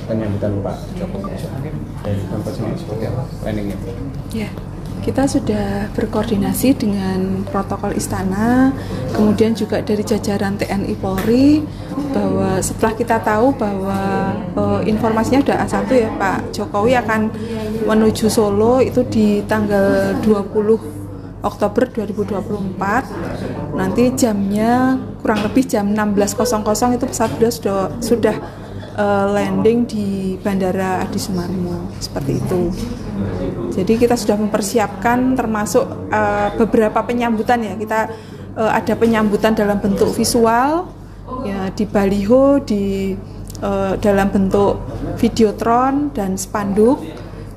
penyambutan Pak Jokowi dari tempat sendiri seperti apa planningnya? Ya, kita sudah berkoordinasi dengan protokol istana, kemudian juga dari jajaran TNI Polri, bahwa setelah kita tahu bahwa informasinya sudah A1 ya, Pak Jokowi akan menuju Solo itu di tanggal 20 Oktober 2024, nanti jamnya kurang lebih jam 16.00 itu pesawat sudah landing di Bandara Adi Sumarmo, seperti itu. Jadi kita sudah mempersiapkan termasuk beberapa penyambutan ya. Kita ada penyambutan dalam bentuk visual ya, di baliho, dalam bentuk videotron dan spanduk.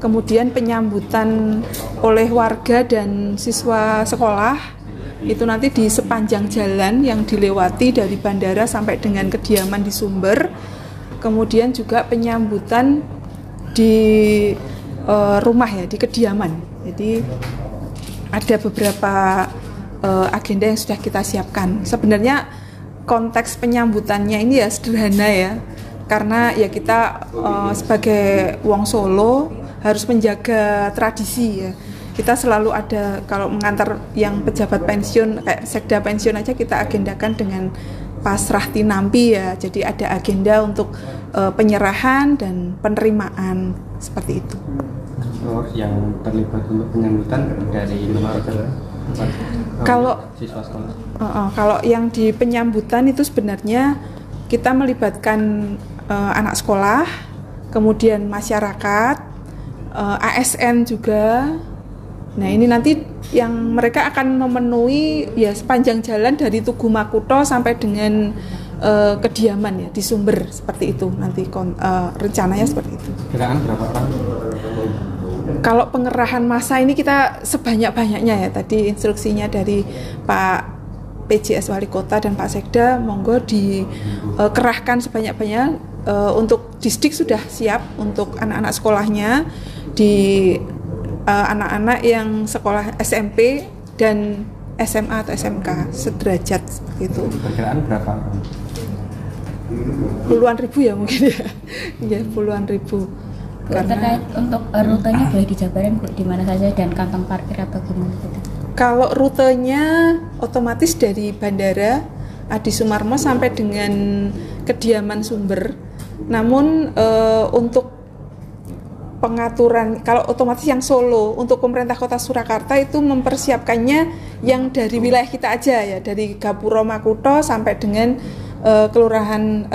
Kemudian penyambutan oleh warga dan siswa sekolah itu nanti di sepanjang jalan yang dilewati dari bandara sampai dengan kediaman di Sumber. Kemudian juga penyambutan di rumah ya, di kediaman. Jadi ada beberapa agenda yang sudah kita siapkan. Sebenarnya konteks penyambutannya ini ya sederhana ya, karena ya kita sebagai wong Solo harus menjaga tradisi ya. Kita selalu ada, kalau mengantar yang pejabat pensiun kayak sekda pensiun aja kita agendakan dengan pasrah tinampi ya. Jadi ada agenda untuk penyerahan dan penerimaan seperti itu. Yang terlibat untuk penyambutan dari mana saja? Kalau siswa sekolah. Kalau yang di penyambutan itu sebenarnya kita melibatkan anak sekolah, kemudian masyarakat, ASN juga. Nah ini nanti yang mereka akan memenuhi ya sepanjang jalan dari Tugu Makuto sampai dengan kediaman ya di Sumber, seperti itu nanti rencananya seperti itu. Kira-kira berapa orang? Kalau pengerahan massa ini kita sebanyak-banyaknya ya, tadi instruksinya dari Pak PJS Wali Kota dan Pak Sekda, monggo dikerahkan sebanyak-banyaknya. Untuk distrik sudah siap untuk anak-anak sekolahnya, di anak-anak yang sekolah SMP dan SMA atau SMK sederajat seperti itu. Perkiraan berapa? Puluhan ribu ya mungkin ya. Ya, puluhan ribu. Terkait untuk rutenya boleh dijabarin Bu, di mana saja dan kantong parkir atau gimana gitu? Kalau rutenya otomatis dari Bandara Adi Sumarmo sampai dengan kediaman Sumber. Namun untuk pengaturan, kalau otomatis yang Solo, untuk pemerintah Kota Surakarta itu mempersiapkannya yang dari wilayah kita aja ya, dari Gapuro Makuto sampai dengan kelurahan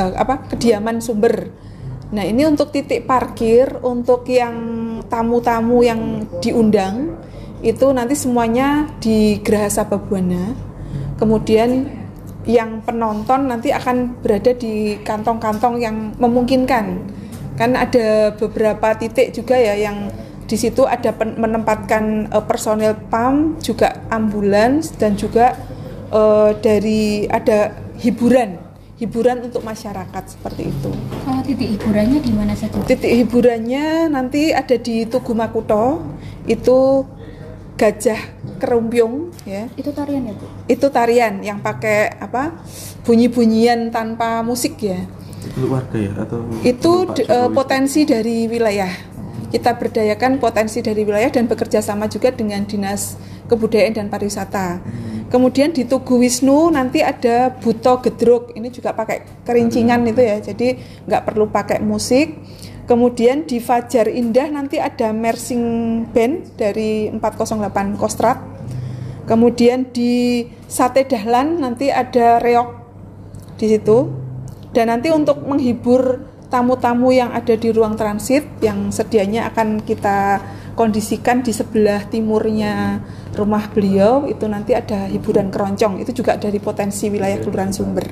kediaman Sumber. Nah ini untuk titik parkir, untuk yang tamu-tamu yang diundang itu nanti semuanya di Geraha Sababwana. Kemudian yang penonton nanti akan berada di kantong-kantong yang memungkinkan. Kan ada beberapa titik juga ya yang di situ ada menempatkan personel PAM, juga ambulans, dan juga dari ada hiburan untuk masyarakat seperti itu. Kalau titik hiburannya di mana saja? Titik hiburannya nanti ada di Tugu Makuto, itu Gajah Kerumpiung ya. Itu tarian ya Bu? Itu tarian yang pakai bunyi-bunyian tanpa musik ya. Keluarga ya atau itu potensi dari wilayah. Kita berdayakan potensi dari wilayah dan bekerja sama juga dengan Dinas Kebudayaan dan Pariwisata. Kemudian di Tugu Wisnu nanti ada Buto Gedruk, ini juga pakai kerincingan itu ya, jadi nggak perlu pakai musik. Kemudian di Fajar Indah nanti ada marching band dari 408 Kostrad. Kemudian di Sate Dahlan nanti ada reok di situ. Dan nanti untuk menghibur tamu-tamu yang ada di ruang transit yang sedianya akan kita kondisikan di sebelah timurnya rumah beliau, itu nanti ada hiburan keroncong, itu juga dari potensi wilayah Kelurahan Sumber.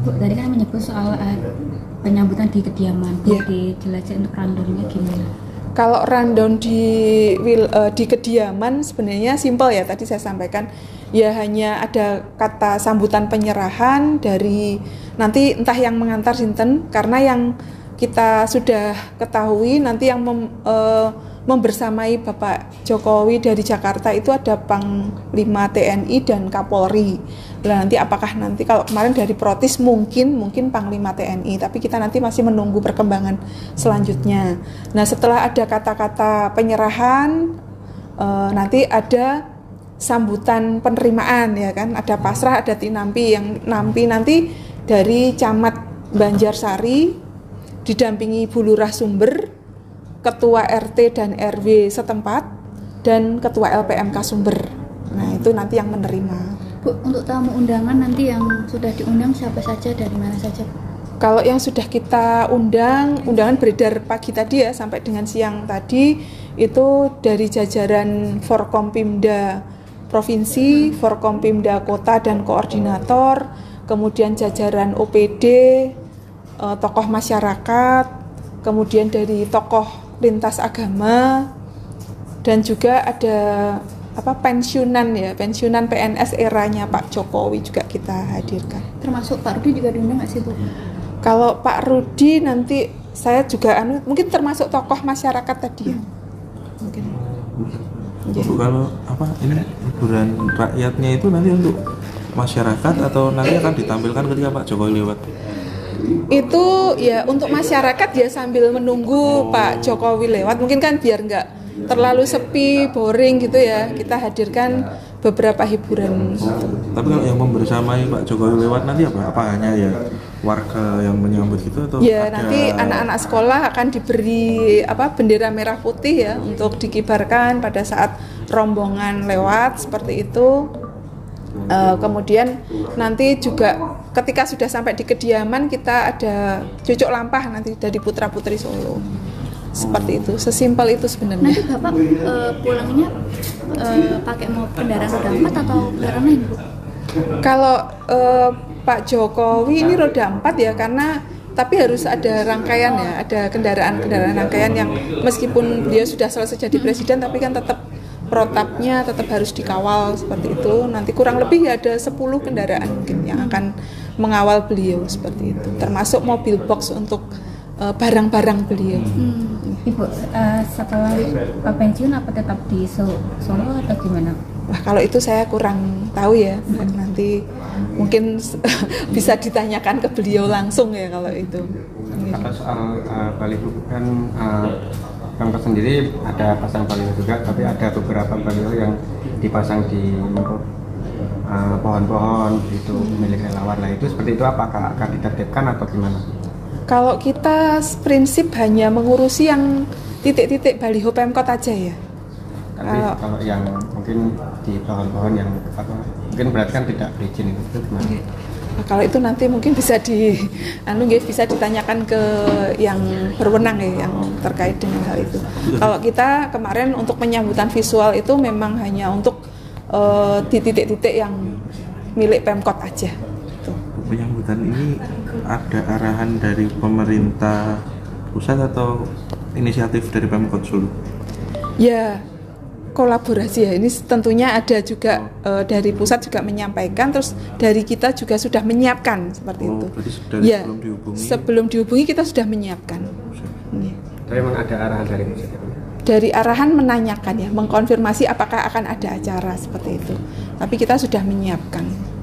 Bu, tadi kan menyebut soal penyambutan di kediaman, yeah. Dijelasin untuk rundownnya gimana? Kalau rundown di kediaman sebenarnya simpel ya, tadi saya sampaikan ya, hanya ada kata sambutan penyerahan dari nanti entah yang mengantar sinten, karena yang kita sudah ketahui nanti yang membersamai Bapak Jokowi dari Jakarta itu ada Panglima TNI dan Kapolri. Nah, nanti apakah nanti kalau kemarin dari Protis mungkin Panglima TNI, tapi kita nanti masih menunggu perkembangan selanjutnya. Nah, setelah ada kata-kata penyerahan, nanti ada sambutan penerimaan ya kan, ada pasrah, ada tinampi. Yang nampi nanti dari Camat Banjarsari didampingi Bu Lurah Sumber, Ketua RT dan RW setempat, dan Ketua LPMK Sumber. Nah, itu nanti yang menerima. Bu, untuk tamu undangan nanti yang sudah diundang siapa saja, dari mana saja, Bu? Kalau yang sudah kita undangan beredar pagi tadi ya, sampai dengan siang tadi, itu dari jajaran Forkompimda Provinsi, Forkompimda Kota dan Koordinator, kemudian jajaran OPD, tokoh masyarakat, kemudian dari tokoh lintas agama, dan juga ada pensiunan PNS eranya Pak Jokowi juga kita hadirkan. Termasuk Pak Rudi juga diundang nggak sih, Bu? Kalau Pak Rudi nanti saya juga mungkin termasuk tokoh masyarakat tadi ya. Mungkin. Bu, kalau ini hiburan rakyatnya itu nanti untuk masyarakat atau nanti akan ditampilkan ketika Pak Jokowi lewat? Itu ya untuk masyarakat ya, sambil menunggu Pak Jokowi lewat, mungkin kan biar nggak terlalu sepi, boring gitu ya, kita hadirkan beberapa hiburan. Tapi kalau yang membersamai Pak Jokowi lewat nanti apa hanya ya warga yang menyambut gitu atau ya ada... nanti anak-anak sekolah akan diberi bendera merah putih ya untuk dikibarkan pada saat rombongan lewat seperti itu. Kemudian nanti juga ketika sudah sampai di kediaman kita ada cucuk lampah nanti dari putra-putri Solo. Seperti itu, sesimpel itu sebenarnya. Nanti Bapak pulangnya pakai kendaraan roda 4 atau kendaraan lain, Bu? Kalau Pak Jokowi ini roda 4 ya, karena tapi harus ada rangkaian ya, ada kendaraan rangkaian yang meskipun beliau sudah selesai jadi presiden, tapi kan tetap protapnya tetap harus dikawal seperti itu. Nanti kurang lebih ya ada 10 kendaraan mungkin yang akan mengawal beliau seperti itu, termasuk mobil box untuk barang-barang beliau. Ibu, setelah pensiun apa tetap di Solo atau gimana? Wah, kalau itu saya kurang tahu ya. Nanti mungkin bisa ditanyakan ke beliau langsung ya kalau itu. Kata soal baliho kan Pemkot sendiri ada pasang baliho juga, tapi ada beberapa baliho yang dipasang di pohon-pohon itu milik relawan. Nah, itu seperti itu apakah akan ditertibkan atau gimana? Kalau kita prinsip hanya mengurusi yang titik-titik baliho Pemkot aja ya. Tapi kalau yang mungkin di pohon-pohon yang mungkin berarti kan tidak berizin itu gimana? Okay. Nah, kalau itu nanti mungkin bisa bisa ditanyakan ke yang berwenang ya, yang terkait dengan hal itu. Kalau kita kemarin untuk penyambutan visual itu memang hanya untuk di titik-titik yang milik Pemkot aja. Penyambutan ini ada arahan dari pemerintah pusat atau inisiatif dari Pemkot Solo? Ya, kolaborasi ya. Ini tentunya ada juga dari pusat juga menyampaikan, terus dari kita juga sudah menyiapkan seperti itu. Ya, sebelum dihubungi kita sudah menyiapkan. Ya. Tapi memang ada arahan dari pusat? Dari arahan menanyakan ya, mengkonfirmasi apakah akan ada acara seperti itu. Tapi kita sudah menyiapkan.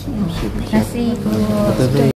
Terima kasih, Bu.